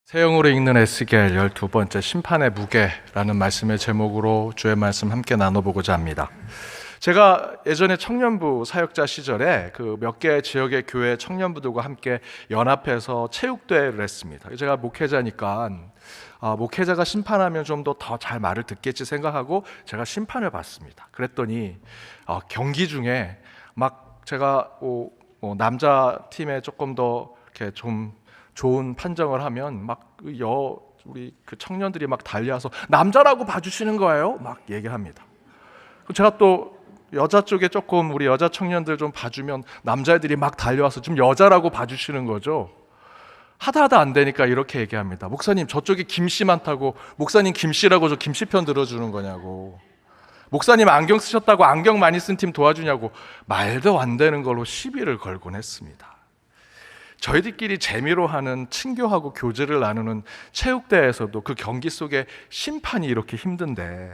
새 영어로 읽는 에스겔 12번째 심판의 무게라는 말씀의 제목으로 주의 말씀 함께 나눠보고자 합니다. 제가 예전에 청년부 사역자 시절에 그 몇 개 지역의 교회 청년부들과 함께 연합해서 체육대회를 했습니다. 제가 목회자니까 목회자가 심판하면 좀 더 잘 말을 듣겠지 생각하고 제가 심판을 받습니다. 그랬더니 경기 중에 막 제가 남자 팀에 조금 더 이렇게 좀 좋은 판정을 하면 막 우리 그 청년들이 막 달려와서 남자라고 봐주시는 거예요? 막 얘기합니다. 제가 또 여자 쪽에 조금 우리 여자 청년들 좀 봐주면 남자애들이 막 달려와서 좀 여자라고 봐주시는 거죠. 하다 안 되니까 이렇게 얘기합니다. 목사님 저쪽에 김씨 많다고 목사님 김씨라고 저 김씨 편 들어주는 거냐고. 목사님 안경 쓰셨다고 안경 많이 쓴 팀 도와주냐고. 말도 안 되는 걸로 시비를 걸곤 했습니다. 저희들끼리 재미로 하는 친교하고 교제를 나누는 체육대회에서도 그 경기 속에 심판이 이렇게 힘든데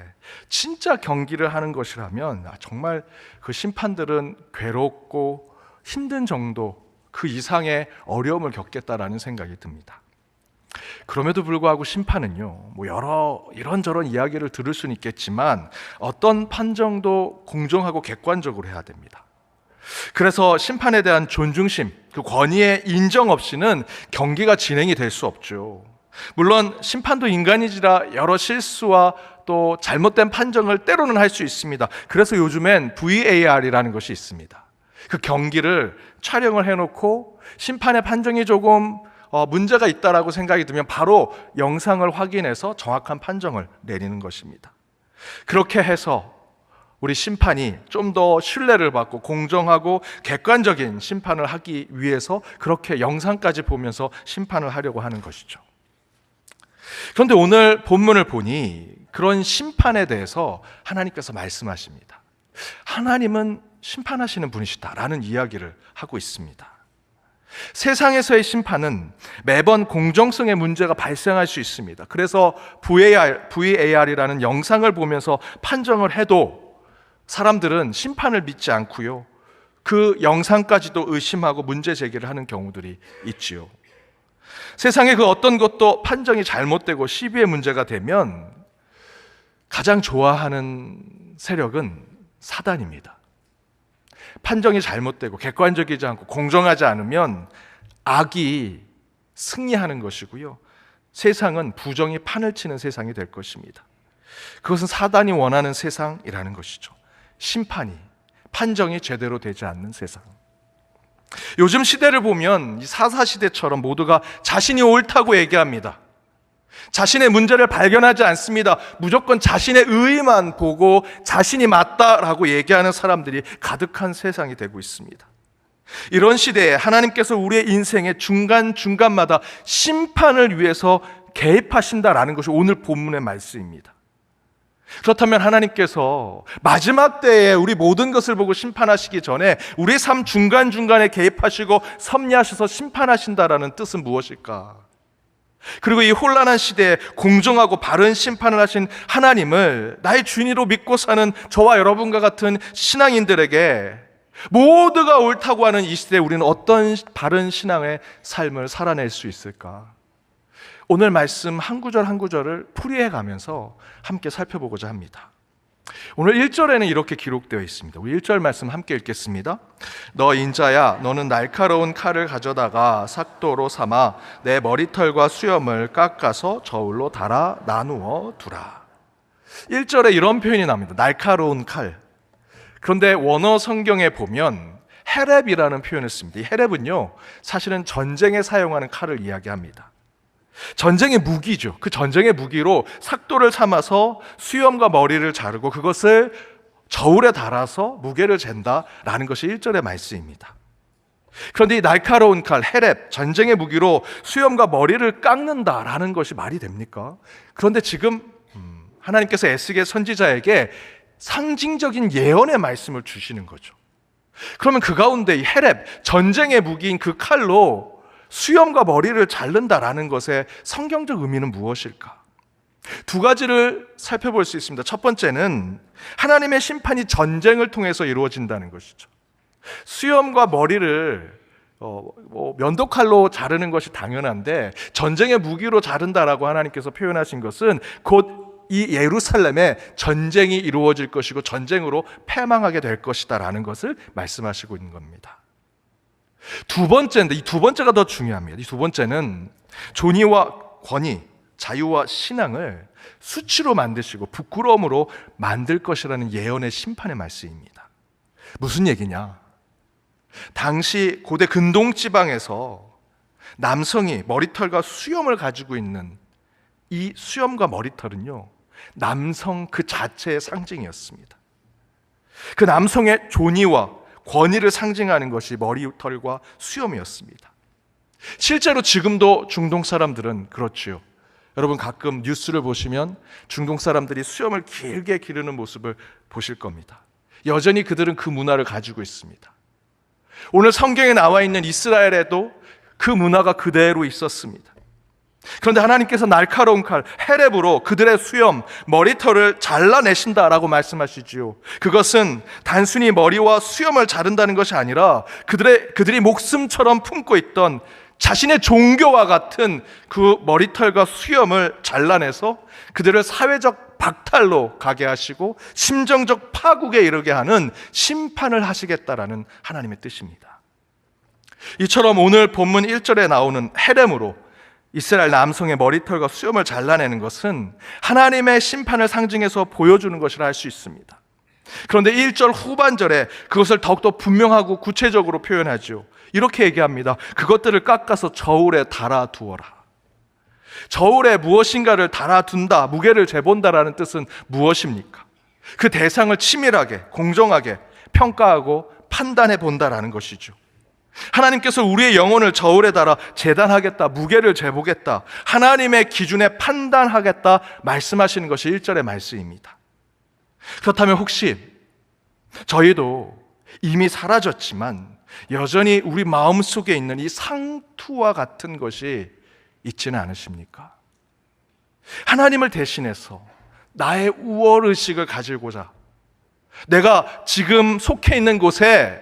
진짜 경기를 하는 것이라면 정말 그 심판들은 괴롭고 힘든 정도 그 이상의 어려움을 겪겠다라는 생각이 듭니다. 그럼에도 불구하고 심판은요, 여러 이런저런 이야기를 들을 수는 있겠지만 어떤 판정도 공정하고 객관적으로 해야 됩니다. 그래서 심판에 대한 존중심, 그 권위의 인정 없이는 경기가 진행이 될 수 없죠. 물론 심판도 인간이지라 여러 실수와 또 잘못된 판정을 때로는 할 수 있습니다. 그래서 요즘엔 VAR이라는 것이 있습니다. 그 경기를 촬영을 해놓고 심판의 판정이 조금 문제가 있다라고 생각이 들면 바로 영상을 확인해서 정확한 판정을 내리는 것입니다. 그렇게 해서 우리 심판이 좀 더 신뢰를 받고 공정하고 객관적인 심판을 하기 위해서 그렇게 영상까지 보면서 심판을 하려고 하는 것이죠. 그런데 오늘 본문을 보니 그런 심판에 대해서 하나님께서 말씀하십니다. 하나님은 심판하시는 분이시다라는 이야기를 하고 있습니다. 세상에서의 심판은 매번 공정성의 문제가 발생할 수 있습니다. 그래서 VAR이라는 영상을 보면서 판정을 해도 사람들은 심판을 믿지 않고요, 그 영상까지도 의심하고 문제 제기를 하는 경우들이 있지요. 세상에 그 어떤 것도 판정이 잘못되고 시비의 문제가 되면 가장 좋아하는 세력은 사단입니다. 판정이 잘못되고 객관적이지 않고 공정하지 않으면 악이 승리하는 것이고요, 세상은 부정이 판을 치는 세상이 될 것입니다. 그것은 사단이 원하는 세상이라는 것이죠. 심판이, 판정이 제대로 되지 않는 세상. 요즘 시대를 보면 이 사사시대처럼 모두가 자신이 옳다고 얘기합니다. 자신의 문제를 발견하지 않습니다. 무조건 자신의 의의만 보고 자신이 맞다라고 얘기하는 사람들이 가득한 세상이 되고 있습니다. 이런 시대에 하나님께서 우리의 인생의 중간중간마다 심판을 위해서 개입하신다라는 것이 오늘 본문의 말씀입니다. 그렇다면 하나님께서 마지막 때에 우리 모든 것을 보고 심판하시기 전에 우리의 삶 중간중간에 개입하시고 섭리하셔서 심판하신다라는 뜻은 무엇일까? 그리고 이 혼란한 시대에 공정하고 바른 심판을 하신 하나님을 나의 주인으로 믿고 사는 저와 여러분과 같은 신앙인들에게 모두가 옳다고 하는 이 시대에 우리는 어떤 바른 신앙의 삶을 살아낼 수 있을까? 오늘 말씀 한 구절 한 구절을 풀이해 가면서 함께 살펴보고자 합니다. 오늘 1절에는 이렇게 기록되어 있습니다. 우리 1절 말씀 함께 읽겠습니다. 너 인자야, 너는 날카로운 칼을 가져다가 삭도로 삼아 내 머리털과 수염을 깎아서 저울로 달아 나누어 두라. 1절에 이런 표현이 나옵니다. 날카로운 칼. 그런데 원어 성경에 보면 헤렙이라는 표현을 씁니다. 이 헤렙은요, 사실은 전쟁에 사용하는 칼을 이야기합니다. 전쟁의 무기죠. 그 전쟁의 무기로 삭도를 삼아서 수염과 머리를 자르고 그것을 저울에 달아서 무게를 잰다라는 것이 1절의 말씀입니다. 그런데 이 날카로운 칼, 헤렙, 전쟁의 무기로 수염과 머리를 깎는다라는 것이 말이 됩니까? 그런데 지금 하나님께서 에스겔 선지자에게 상징적인 예언의 말씀을 주시는 거죠. 그러면 그 가운데 이 헤렙, 전쟁의 무기인 그 칼로 수염과 머리를 자른다라는 것의 성경적 의미는 무엇일까? 두 가지를 살펴볼 수 있습니다. 첫 번째는 하나님의 심판이 전쟁을 통해서 이루어진다는 것이죠. 수염과 머리를 면도칼로 자르는 것이 당연한데 전쟁의 무기로 자른다라고 하나님께서 표현하신 것은 곧 이 예루살렘에 전쟁이 이루어질 것이고 전쟁으로 패망하게 될 것이다라는 것을 말씀하시고 있는 겁니다. 두 번째인데 이 두 번째가 더 중요합니다. 이 두 번째는 존의와 권위, 자유와 신앙을 수치로 만드시고 부끄러움으로 만들 것이라는 예언의 심판의 말씀입니다. 무슨 얘기냐? 당시 고대 근동 지방에서 남성이 머리털과 수염을 가지고 있는 이 수염과 머리털은요, 남성 그 자체의 상징이었습니다. 그 남성의 존의와 권위를 상징하는 것이 머리털과 수염이었습니다. 실제로 지금도 중동 사람들은 그렇지요. 여러분 가끔 뉴스를 보시면 중동 사람들이 수염을 길게 기르는 모습을 보실 겁니다. 여전히 그들은 그 문화를 가지고 있습니다. 오늘 성경에 나와 있는 이스라엘에도 그 문화가 그대로 있었습니다. 그런데 하나님께서 날카로운 칼, 헤렙으로 그들의 수염, 머리털을 잘라내신다라고 말씀하시지요. 그것은 단순히 머리와 수염을 자른다는 것이 아니라 그들이 목숨처럼 품고 있던 자신의 종교와 같은 그 머리털과 수염을 잘라내서 그들을 사회적 박탈로 가게 하시고 심정적 파국에 이르게 하는 심판을 하시겠다라는 하나님의 뜻입니다. 이처럼 오늘 본문 1절에 나오는 헤렘으로 이스라엘 남성의 머리털과 수염을 잘라내는 것은 하나님의 심판을 상징해서 보여주는 것이라 할 수 있습니다. 그런데 1절 후반절에 그것을 더욱더 분명하고 구체적으로 표현하죠. 이렇게 얘기합니다. 그것들을 깎아서 저울에 달아두어라. 저울에 무엇인가를 달아둔다, 무게를 재본다라는 뜻은 무엇입니까? 그 대상을 치밀하게, 공정하게 평가하고 판단해 본다라는 것이죠. 하나님께서 우리의 영혼을 저울에 달아 재단하겠다, 무게를 재보겠다, 하나님의 기준에 판단하겠다 말씀하시는 것이 1절의 말씀입니다. 그렇다면 혹시 저희도 이미 사라졌지만 여전히 우리 마음속에 있는 이 상투와 같은 것이 있지는 않으십니까? 하나님을 대신해서 나의 우월의식을 가지고자 내가 지금 속해 있는 곳에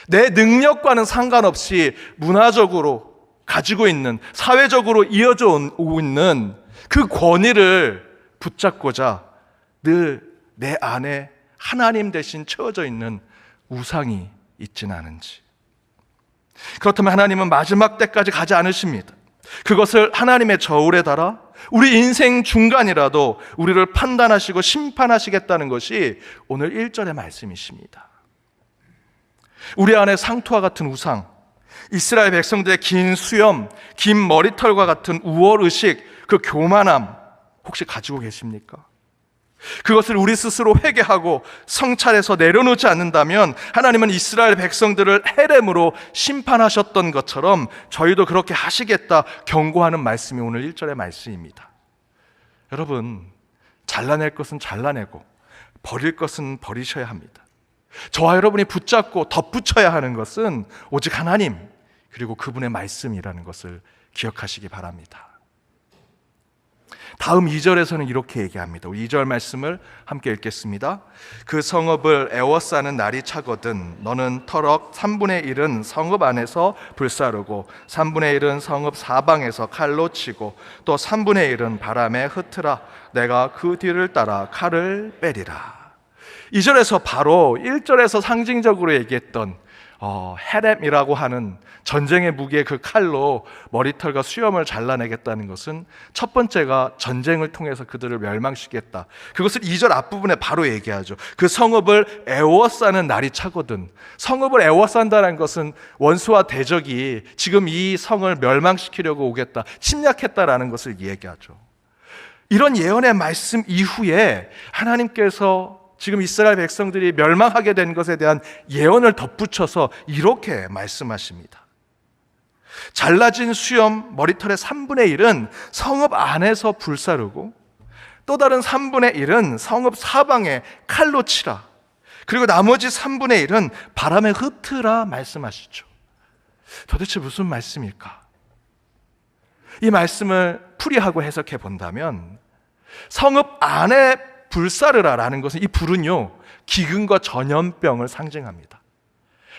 내 능력과는 상관없이 문화적으로 가지고 있는, 사회적으로 이어져 오고 있는 그 권위를 붙잡고자 늘 내 안에 하나님 대신 채워져 있는 우상이 있지는 않은지. 그렇다면 하나님은 마지막 때까지 가지 않으십니다. 그것을 하나님의 저울에 달아 우리 인생 중간이라도 우리를 판단하시고 심판하시겠다는 것이 오늘 1절의 말씀이십니다. 우리 안에 상투와 같은 우상, 이스라엘 백성들의 긴 수염, 긴 머리털과 같은 우월의식, 그 교만함 혹시 가지고 계십니까? 그것을 우리 스스로 회개하고 성찰해서 내려놓지 않는다면 하나님은 이스라엘 백성들을 헤렘으로 심판하셨던 것처럼 저희도 그렇게 하시겠다 경고하는 말씀이 오늘 1절의 말씀입니다. 여러분, 잘라낼 것은 잘라내고 버릴 것은 버리셔야 합니다. 저와 여러분이 붙잡고 덧붙여야 하는 것은 오직 하나님 그리고 그분의 말씀이라는 것을 기억하시기 바랍니다. 다음 2절에서는 이렇게 얘기합니다. 2절 말씀을 함께 읽겠습니다. 그 성읍을 에워싸는 날이 차거든 너는 터럭 3분의 1은 성읍 안에서 불사르고 3분의 1은 성읍 사방에서 칼로 치고 또 3분의 1은 바람에 흩으라. 내가 그 뒤를 따라 칼을 빼리라. 2절에서 바로 1절에서 상징적으로 얘기했던 헤렘이라고 하는 전쟁의 무기의 그 칼로 머리털과 수염을 잘라내겠다는 것은 첫 번째가 전쟁을 통해서 그들을 멸망시키겠다. 그것을 2절 앞부분에 바로 얘기하죠. 그 성읍을 에워싸는 날이 차거든. 성읍을 에워싼다는 것은 원수와 대적이 지금 이 성을 멸망시키려고 오겠다, 침략했다라는 것을 얘기하죠. 이런 예언의 말씀 이후에 하나님께서 지금 이스라엘 백성들이 멸망하게 된 것에 대한 예언을 덧붙여서 이렇게 말씀하십니다. 잘라진 수염 머리털의 3분의 1은 성읍 안에서 불사르고 또 다른 3분의 1은 성읍 사방에 칼로 치라. 그리고 나머지 3분의 1은 바람에 흩으라 말씀하시죠. 도대체 무슨 말씀일까? 이 말씀을 풀이하고 해석해 본다면 성읍 안에 불사르라라는 것은, 이 불은요 기근과 전염병을 상징합니다.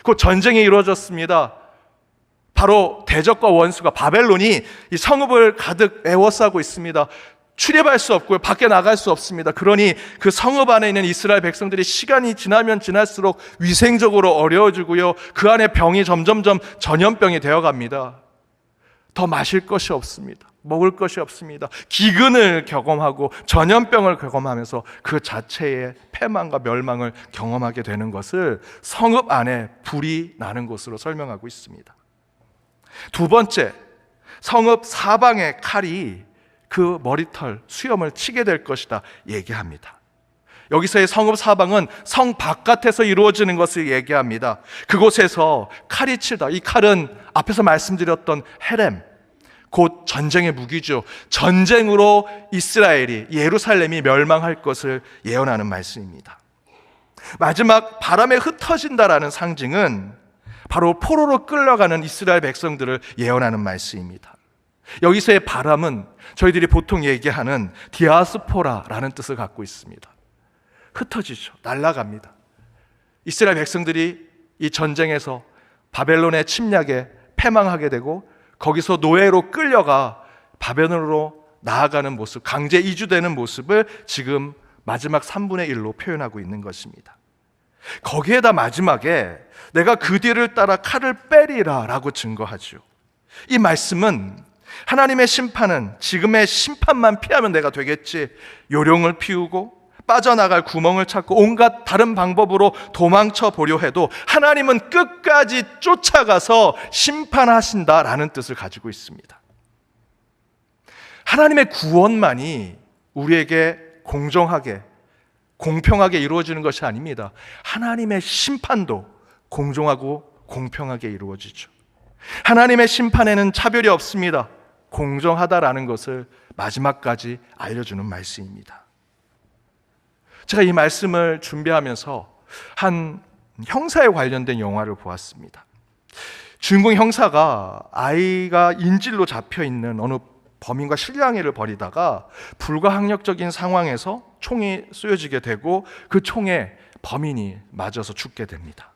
곧 전쟁이 이루어졌습니다. 바로 대적과 원수가 바벨론이 이 성읍을 가득 에워싸고 있습니다. 출입할 수 없고요, 밖에 나갈 수 없습니다. 그러니 그 성읍 안에 있는 이스라엘 백성들이 시간이 지나면 지날수록 위생적으로 어려워지고요, 그 안에 병이 점점점 전염병이 되어갑니다. 더 마실 것이 없습니다. 먹을 것이 없습니다. 기근을 경험하고 전염병을 경험하면서 그 자체의 패망과 멸망을 경험하게 되는 것을 성읍 안에 불이 나는 것으로 설명하고 있습니다. 두 번째, 성읍 사방의 칼이 그 머리털, 수염을 치게 될 것이다 얘기합니다. 여기서의 성읍 사방은 성 바깥에서 이루어지는 것을 얘기합니다. 그곳에서 칼이 치다. 이 칼은 앞에서 말씀드렸던 헤렘, 곧 전쟁의 무기죠. 전쟁으로 이스라엘이, 예루살렘이 멸망할 것을 예언하는 말씀입니다. 마지막 바람에 흩어진다라는 상징은 바로 포로로 끌려가는 이스라엘 백성들을 예언하는 말씀입니다. 여기서의 바람은 저희들이 보통 얘기하는 디아스포라라는 뜻을 갖고 있습니다. 흩어지죠. 날아갑니다. 이스라엘 백성들이 이 전쟁에서 바벨론의 침략에 패망하게 되고 거기서 노예로 끌려가 바벨론으로 나아가는 모습, 강제 이주되는 모습을 지금 마지막 3분의 1로 표현하고 있는 것입니다. 거기에다 마지막에 내가 그 뒤를 따라 칼을 빼리라 라고 증거하죠. 이 말씀은 하나님의 심판은 지금의 심판만 피하면 내가 되겠지, 요령을 피우고 빠져나갈 구멍을 찾고 온갖 다른 방법으로 도망쳐 보려 해도 하나님은 끝까지 쫓아가서 심판하신다라는 뜻을 가지고 있습니다. 하나님의 구원만이 우리에게 공정하게, 공평하게 이루어지는 것이 아닙니다. 하나님의 심판도 공정하고 공평하게 이루어지죠. 하나님의 심판에는 차별이 없습니다. 공정하다라는 것을 마지막까지 알려주는 말씀입니다. 제가 이 말씀을 준비하면서 한 형사에 관련된 영화를 보았습니다. 주인공 형사가 아이가 인질로 잡혀있는 어느 범인과 실랑이를 벌이다가 불가항력적인 상황에서 총이 쏘여지게 되고 그 총에 범인이 맞아서 죽게 됩니다.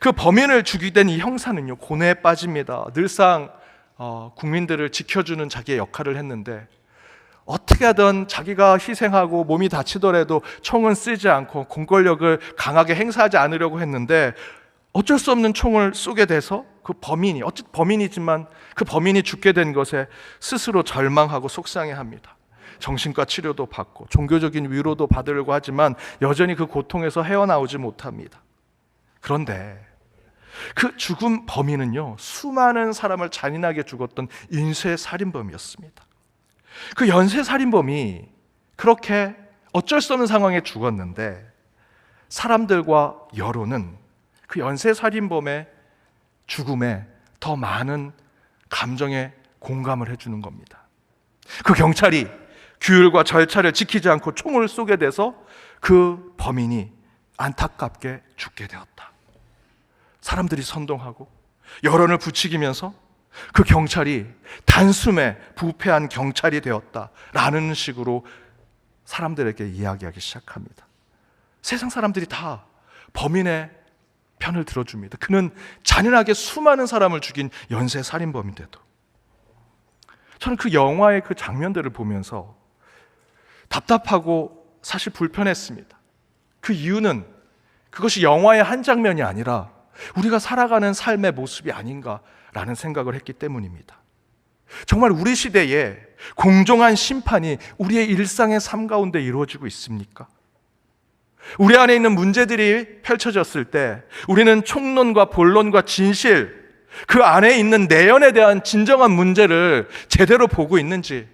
그 범인을 죽이던 이 형사는요, 고뇌에 빠집니다. 늘상 국민들을 지켜주는 자기의 역할을 했는데 어떻게 하든 자기가 희생하고 몸이 다치더라도 총은 쓰지 않고 공권력을 강하게 행사하지 않으려고 했는데 어쩔 수 없는 총을 쏘게 돼서 그 범인이, 어쨌든 범인이지만 그 범인이 죽게 된 것에 스스로 절망하고 속상해합니다. 정신과 치료도 받고 종교적인 위로도 받으려고 하지만 여전히 그 고통에서 헤어나오지 못합니다. 그런데 그 죽은 범인은요, 수많은 사람을 잔인하게 죽었던 인쇄살인범이었습니다. 그 연쇄살인범이 그렇게 어쩔 수 없는 상황에 죽었는데 사람들과 여론은 그 연쇄살인범의 죽음에 더 많은 감정에 공감을 해주는 겁니다. 그 경찰이 규율과 절차를 지키지 않고 총을 쏘게 돼서 그 범인이 안타깝게 죽게 되었다. 사람들이 선동하고 여론을 부추기면서 그 경찰이 단숨에 부패한 경찰이 되었다라는 식으로 사람들에게 이야기하기 시작합니다. 세상 사람들이 다 범인의 편을 들어줍니다. 그는 잔인하게 수많은 사람을 죽인 연쇄살인범인데도. 저는 그 영화의 그 장면들을 보면서 답답하고 사실 불편했습니다. 그 이유는 그것이 영화의 한 장면이 아니라 우리가 살아가는 삶의 모습이 아닌가라는 생각을 했기 때문입니다. 정말 우리 시대에 공정한 심판이 우리의 일상의 삶 가운데 이루어지고 있습니까? 우리 안에 있는 문제들이 펼쳐졌을 때 우리는 총론과 본론과 진실, 그 안에 있는 내연에 대한 진정한 문제를 제대로 보고 있는지,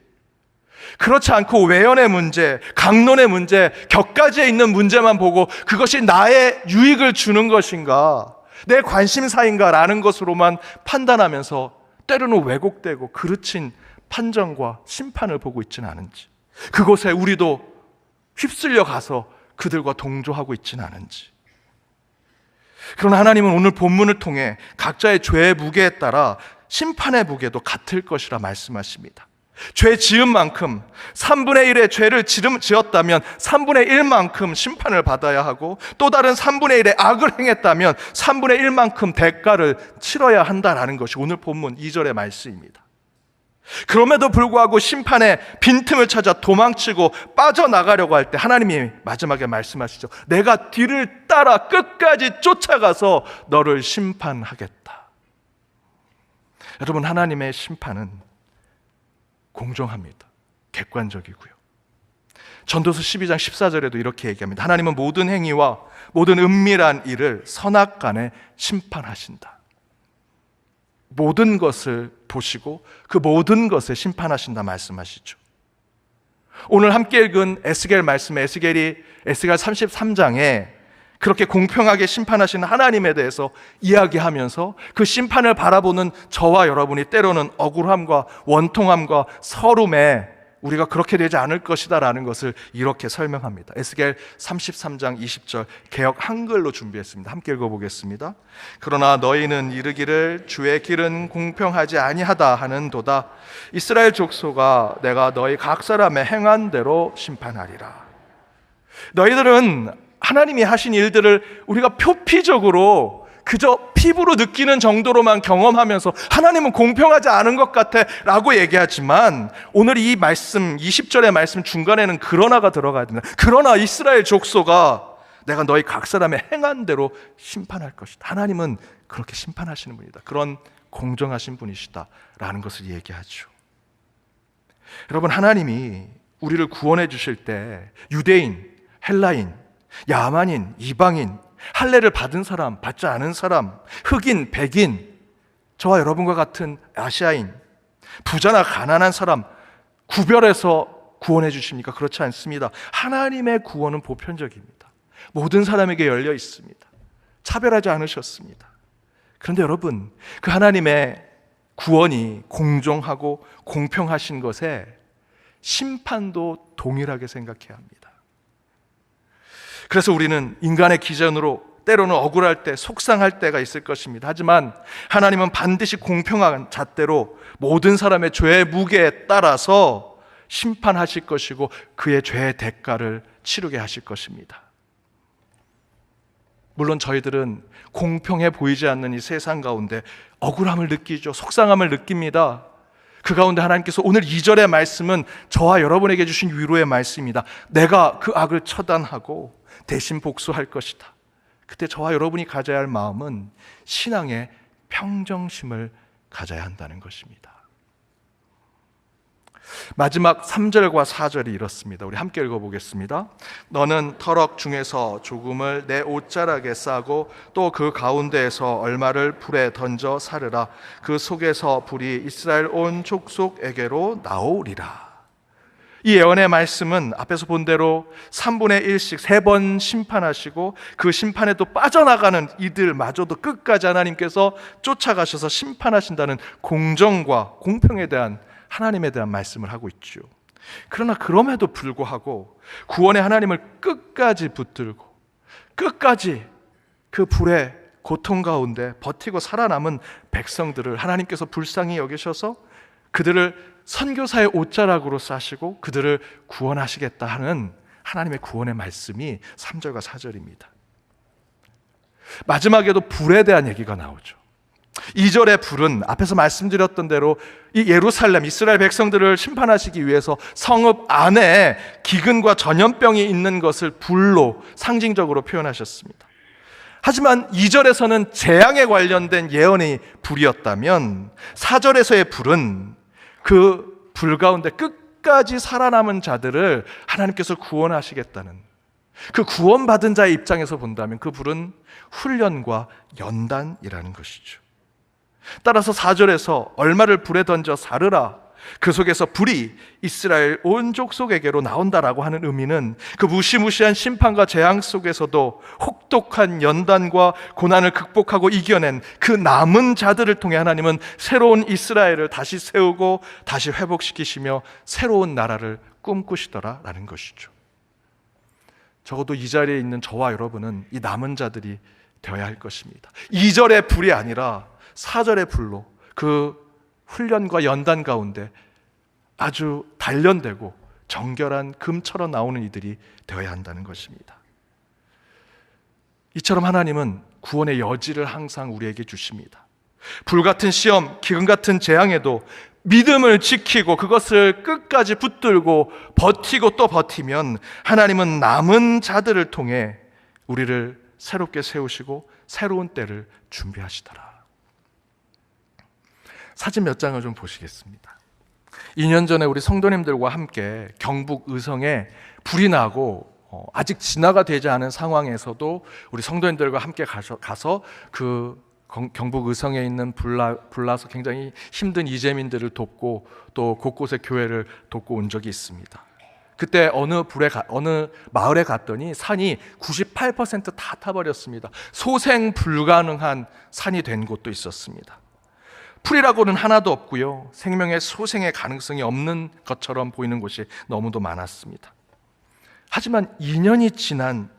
그렇지 않고 외연의 문제, 강론의 문제, 격가지에 있는 문제만 보고 그것이 나의 유익을 주는 것인가, 내 관심사인가라는 것으로만 판단하면서 때로는 왜곡되고 그르친 판정과 심판을 보고 있지는 않은지, 그곳에 우리도 휩쓸려 가서 그들과 동조하고 있지는 않은지. 그러나 하나님은 오늘 본문을 통해 각자의 죄의 무게에 따라 심판의 무게도 같을 것이라 말씀하십니다. 죄 지은 만큼 3분의 1의 죄를 지었다면 3분의 1만큼 심판을 받아야 하고, 또 다른 3분의 1의 악을 행했다면 3분의 1만큼 대가를 치러야 한다라는 것이 오늘 본문 2절의 말씀입니다. 그럼에도 불구하고 심판의 빈틈을 찾아 도망치고 빠져나가려고 할 때 하나님이 마지막에 말씀하시죠. 내가 뒤를 따라 끝까지 쫓아가서 너를 심판하겠다. 여러분, 하나님의 심판은 공정합니다. 객관적이고요. 전도서 12장 14절에도 이렇게 얘기합니다. 하나님은 모든 행위와 모든 은밀한 일을 선악간에 심판하신다. 모든 것을 보시고 그 모든 것을 심판하신다 말씀하시죠. 오늘 함께 읽은 에스겔 말씀에 에스겔이 에스겔 33장에 그렇게 공평하게 심판하시는 하나님에 대해서 이야기하면서 그 심판을 바라보는 저와 여러분이 때로는 억울함과 원통함과 서름에 우리가 그렇게 되지 않을 것이다 라는 것을 이렇게 설명합니다. 에스겔 33장 20절 개역 한글로 준비했습니다. 함께 읽어보겠습니다. 그러나 너희는 이르기를 주의 길은 공평하지 아니하다 하는도다. 이스라엘 족속아, 내가 너희 각 사람의 행한 대로 심판하리라. 너희들은 하나님이 하신 일들을 우리가 표피적으로 그저 피부로 느끼는 정도로만 경험하면서 하나님은 공평하지 않은 것 같아 라고 얘기하지만, 오늘 이 말씀 20절의 말씀 중간에는 그러나가 들어가야 됩니다. 그러나 이스라엘 족속아, 내가 너희 각 사람의 행한 대로 심판할 것이다. 하나님은 그렇게 심판하시는 분이다. 그런 공정하신 분이시다 라는 것을 얘기하죠. 여러분, 하나님이 우리를 구원해 주실 때 유대인, 헬라인, 야만인, 이방인, 할례를 받은 사람, 받지 않은 사람, 흑인, 백인, 저와 여러분과 같은 아시아인, 부자나 가난한 사람 구별해서 구원해 주십니까? 그렇지 않습니다. 하나님의 구원은 보편적입니다. 모든 사람에게 열려 있습니다. 차별하지 않으셨습니다. 그런데 여러분, 그 하나님의 구원이 공정하고 공평하신 것에 심판도 동일하게 생각해야 합니다. 그래서 우리는 인간의 기준으로 때로는 억울할 때, 속상할 때가 있을 것입니다. 하지만 하나님은 반드시 공평한 잣대로 모든 사람의 죄의 무게에 따라서 심판하실 것이고 그의 죄의 대가를 치르게 하실 것입니다. 물론 저희들은 공평해 보이지 않는 이 세상 가운데 억울함을 느끼죠. 속상함을 느낍니다. 그 가운데 하나님께서 오늘 2절의 말씀은 저와 여러분에게 주신 위로의 말씀입니다. 내가 그 악을 처단하고 대신 복수할 것이다. 그때 저와 여러분이 가져야 할 마음은 신앙의 평정심을 가져야 한다는 것입니다. 마지막 3절과 4절이 이렇습니다. 우리 함께 읽어보겠습니다. 너는 터럭 중에서 조금을 내 옷자락에 싸고 또 그 가운데에서 얼마를 불에 던져 사르라. 그 속에서 불이 이스라엘 온 족속에게로 나오리라. 이 예언의 말씀은 앞에서 본 대로 3분의 1씩 3번 심판하시고 그 심판에 또 빠져나가는 이들마저도 끝까지 하나님께서 쫓아가셔서 심판하신다는 공정과 공평에 대한 하나님에 대한 말씀을 하고 있죠. 그러나 그럼에도 불구하고 구원의 하나님을 끝까지 붙들고 끝까지 그 불의 고통 가운데 버티고 살아남은 백성들을 하나님께서 불쌍히 여기셔서 그들을 선교사의 옷자락으로 싸시고 그들을 구원하시겠다 하는 하나님의 구원의 말씀이 3절과 4절입니다. 마지막에도 불에 대한 얘기가 나오죠. 2절의 불은 앞에서 말씀드렸던 대로 이 예루살렘 이스라엘 백성들을 심판하시기 위해서 성읍 안에 기근과 전염병이 있는 것을 불로 상징적으로 표현하셨습니다. 하지만 2절에서는 재앙에 관련된 예언의 불이었다면 4절에서의 불은 그 불 가운데 끝까지 살아남은 자들을 하나님께서 구원하시겠다는, 그 구원받은 자의 입장에서 본다면 그 불은 훈련과 연단이라는 것이죠. 따라서 4절에서 얼마를 불에 던져 사르라, 그 속에서 불이 이스라엘 온 족속에게로 나온다라고 하는 의미는 그 무시무시한 심판과 재앙 속에서도 혹독한 연단과 고난을 극복하고 이겨낸 그 남은 자들을 통해 하나님은 새로운 이스라엘을 다시 세우고 다시 회복시키시며 새로운 나라를 꿈꾸시더라라는 것이죠. 적어도 이 자리에 있는 저와 여러분은 이 남은 자들이 되어야 할 것입니다. 2절의 불이 아니라 4절의 불로 그 훈련과 연단 가운데 아주 단련되고 정결한 금처럼 나오는 이들이 되어야 한다는 것입니다. 이처럼 하나님은 구원의 여지를 항상 우리에게 주십니다. 불같은 시험, 기근 같은 재앙에도 믿음을 지키고 그것을 끝까지 붙들고 버티고 또 버티면 하나님은 남은 자들을 통해 우리를 새롭게 세우시고 새로운 때를 준비하시더라. 사진 몇 장을 좀 보시겠습니다. 2년 전에 우리 성도님들과 함께 경북 의성에 불이 나고 아직 진화가 되지 않은 상황에서도 우리 성도님들과 함께 가서 그 경북 의성에 있는 불나서 굉장히 힘든 이재민들을 돕고 또 곳곳에 교회를 돕고 온 적이 있습니다. 그때 어느 마을에 갔더니 산이 98% 다 타버렸습니다. 소생 불가능한 산이 된 곳도 있었습니다. 풀이라고는 하나도 없고요, 생명의 소생의 가능성이 없는 것처럼 보이는 곳이 너무도 많았습니다. 하지만 2년이 지난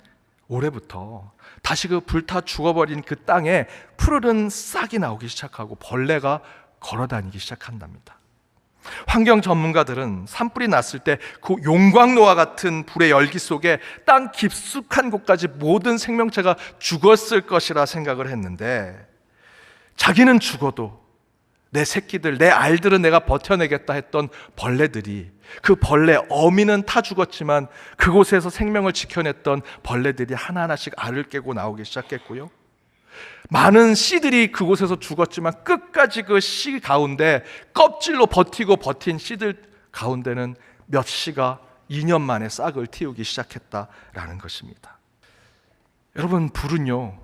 올해부터 다시 그 불타 죽어버린 그 땅에 푸르른 싹이 나오기 시작하고 벌레가 걸어다니기 시작한답니다. 환경 전문가들은 산불이 났을 때 그 용광로와 같은 불의 열기 속에 땅 깊숙한 곳까지 모든 생명체가 죽었을 것이라 생각을 했는데, 자기는 죽어도 내 새끼들, 내 알들은 내가 버텨내겠다 했던 벌레들이, 그 벌레 어미는 타 죽었지만 그곳에서 생명을 지켜냈던 벌레들이 하나하나씩 알을 깨고 나오기 시작했고요, 많은 씨들이 그곳에서 죽었지만 끝까지 그 씨 가운데 껍질로 버티고 버틴 씨들 가운데는 몇 씨가 2년 만에 싹을 틔우기 시작했다라는 것입니다. 여러분, 불은요,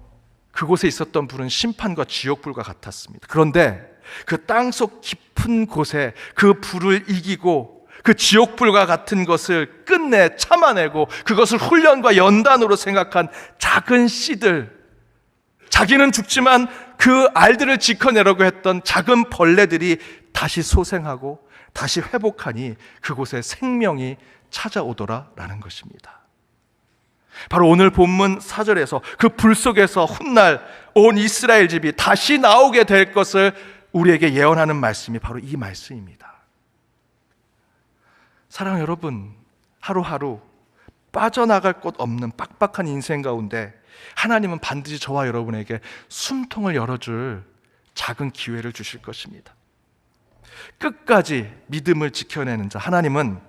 그곳에 있었던 불은 심판과 지옥불과 같았습니다. 그런데 그 땅속 깊은 곳에 그 불을 이기고 그 지옥불과 같은 것을 끝내 참아내고 그것을 훈련과 연단으로 생각한 작은 씨들, 자기는 죽지만 그 알들을 지켜내려고 했던 작은 벌레들이 다시 소생하고 다시 회복하니 그곳에 생명이 찾아오더라라는 것입니다. 바로 오늘 본문 4절에서 그 불 속에서 훗날 온 이스라엘 집이 다시 나오게 될 것을 우리에게 예언하는 말씀이 바로 이 말씀입니다. 사랑하는 여러분, 하루하루 빠져나갈 곳 없는 빡빡한 인생 가운데 하나님은 반드시 저와 여러분에게 숨통을 열어줄 작은 기회를 주실 것입니다. 끝까지 믿음을 지켜내는 자, 하나님은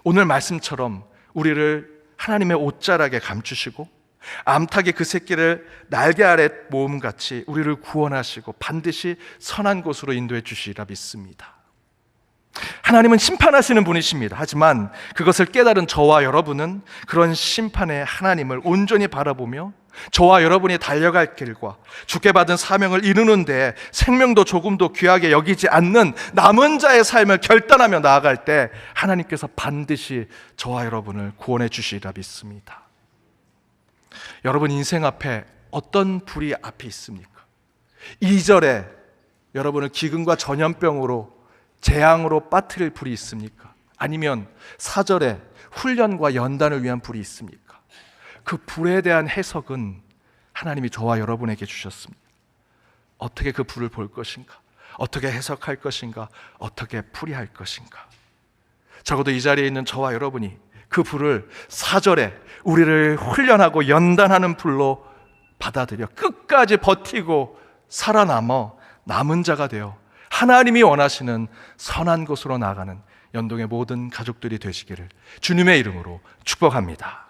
오늘 말씀처럼 우리를 하나님의 옷자락에 감추시고 암탉이 그 새끼를 날개 아래 모음같이 우리를 구원하시고 반드시 선한 곳으로 인도해 주시리라 믿습니다. 하나님은 심판하시는 분이십니다. 하지만 그것을 깨달은 저와 여러분은 그런 심판의 하나님을 온전히 바라보며 저와 여러분이 달려갈 길과 주께 받은 사명을 이루는 데 생명도 조금도 귀하게 여기지 않는 남은 자의 삶을 결단하며 나아갈 때 하나님께서 반드시 저와 여러분을 구원해 주시리라 믿습니다. 여러분 인생 앞에 어떤 불이 앞에 있습니까? 2절에 여러분을 기근과 전염병으로 재앙으로 빠뜨릴 불이 있습니까? 아니면 4절에 훈련과 연단을 위한 불이 있습니까? 그 불에 대한 해석은 하나님이 저와 여러분에게 주셨습니다. 어떻게 그 불을 볼 것인가? 어떻게 해석할 것인가? 어떻게 풀이할 것인가? 적어도 이 자리에 있는 저와 여러분이 그 불을 4절에 우리를 훈련하고 연단하는 불로 받아들여 끝까지 버티고 살아남아 남은 자가 되어 하나님이 원하시는 선한 곳으로 나아가는 연동의 모든 가족들이 되시기를 주님의 이름으로 축복합니다.